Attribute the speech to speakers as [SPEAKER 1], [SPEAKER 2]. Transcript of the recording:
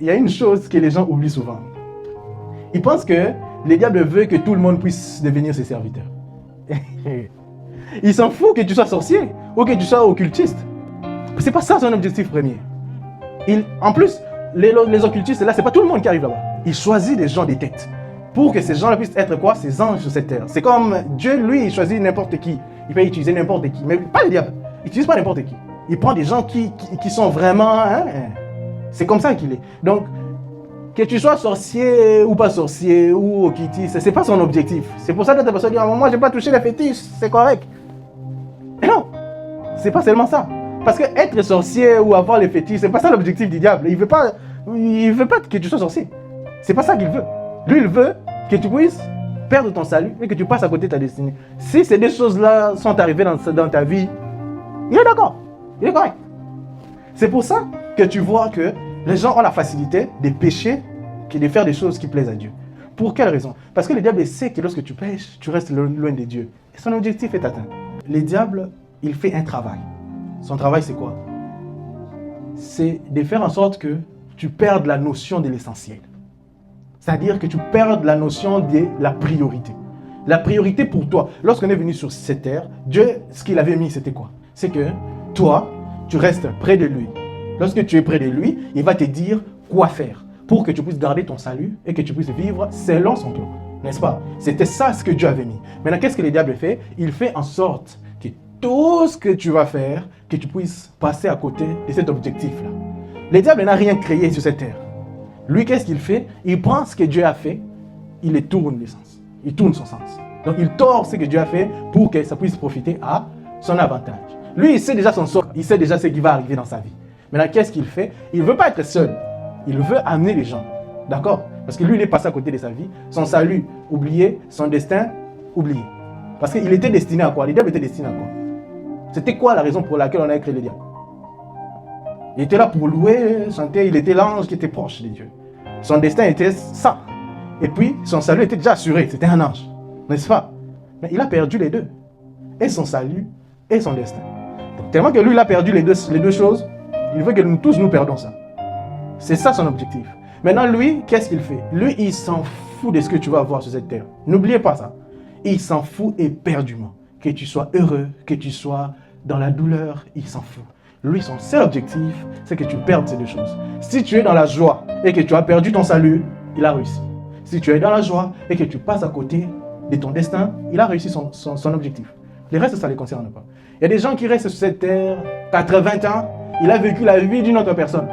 [SPEAKER 1] Il y a une chose que les gens oublient souvent. Ils pensent que le diable veut que tout le monde puisse devenir ses serviteurs. Il s'en fout que tu sois sorcier ou que tu sois occultiste. C'est pas ça son objectif premier. En plus, les occultistes, là, c'est pas tout le monde qui arrive là-bas. Il choisit des gens des têtes pour que ces gens-là puissent être quoi? Ses anges sur cette terre. C'est comme Dieu, lui, il choisit n'importe qui. Il peut utiliser n'importe qui, mais pas le diable. Il n'utilise pas n'importe qui. Il prend des gens qui sont vraiment... c'est comme ça qu'il est. Donc, que tu sois sorcier ou pas sorcier ou occultiste, c'est pas son objectif. C'est pour ça que ta personne dit, moi, j'ai pas touché les fétiches, c'est correct. Et non, c'est pas seulement ça. Parce que être sorcier ou avoir les fétiches, c'est pas ça l'objectif du diable. Il veut pas que tu sois sorcier. C'est pas ça qu'il veut. Lui, il veut que tu puisses perdre ton salut et que tu passes à côté de ta destinée. Si ces deux choses-là sont arrivées dans ta vie, il est d'accord. Il est correct. C'est pour ça que tu vois que les gens ont la facilité de pécher que de faire des choses qui plaisent à Dieu. Pour quelle raison? Parce que le diable sait que lorsque tu pêches, tu restes loin de Dieu. Et son objectif est atteint. Le diable, il fait un travail. Son travail, c'est quoi? C'est de faire en sorte que tu perdes la notion de l'essentiel. C'est-à-dire que tu perdes la notion de la priorité. La priorité pour toi, lorsqu'on est venu sur cette terre, Dieu, ce qu'il avait mis, c'était quoi? C'est que toi, tu restes près de lui. Lorsque tu es près de lui, il va te dire quoi faire pour que tu puisses garder ton salut et que tu puisses vivre selon son plan. N'est-ce pas? C'était ça ce que Dieu avait mis. Maintenant, qu'est-ce que le diable fait? Il fait en sorte que tout ce que tu vas faire, que tu puisses passer à côté de cet objectif-là. Le diable n'a rien créé sur cette terre. Lui, qu'est-ce qu'il fait? Il prend ce que Dieu a fait, il le tourne le sens. Il tourne son sens. Donc, il tord ce que Dieu a fait pour que ça puisse profiter à son avantage. Lui, il sait déjà son sort. Il sait déjà ce qui va arriver dans sa vie. Maintenant, qu'est-ce qu'il fait? Il ne veut pas être seul. Il veut amener les gens. D'accord? Parce que lui, il est passé à côté de sa vie. Son salut, oublié. Son destin, oublié. Parce qu'il était destiné à quoi? Le diable était destiné à quoi? C'était quoi la raison pour laquelle on a créé le diable? Il était là pour louer, chanter. Il était l'ange qui était proche de Dieu. Son destin était ça. Et puis, son salut était déjà assuré. C'était un ange. N'est-ce pas? Mais il a perdu les deux. Et son salut, et son destin. Donc, tellement que lui, il a perdu les deux choses, il veut que nous tous nous perdons ça. C'est ça son objectif. Maintenant, lui, qu'est-ce qu'il fait? Lui, il s'en fout de ce que tu vas avoir sur cette terre. N'oubliez pas ça. Il s'en fout éperdument. Que tu sois heureux, que tu sois dans la douleur, il s'en fout. Lui, son seul objectif, c'est que tu perdes ces deux choses. Si tu es dans la joie et que tu as perdu ton salut, il a réussi. Si tu es dans la joie et que tu passes à côté de ton destin, il a réussi son objectif. Le reste, ça ne les concerne pas. Il y a des gens qui restent sur cette terre, 80 ans, il a vécu la vie d'une autre personne.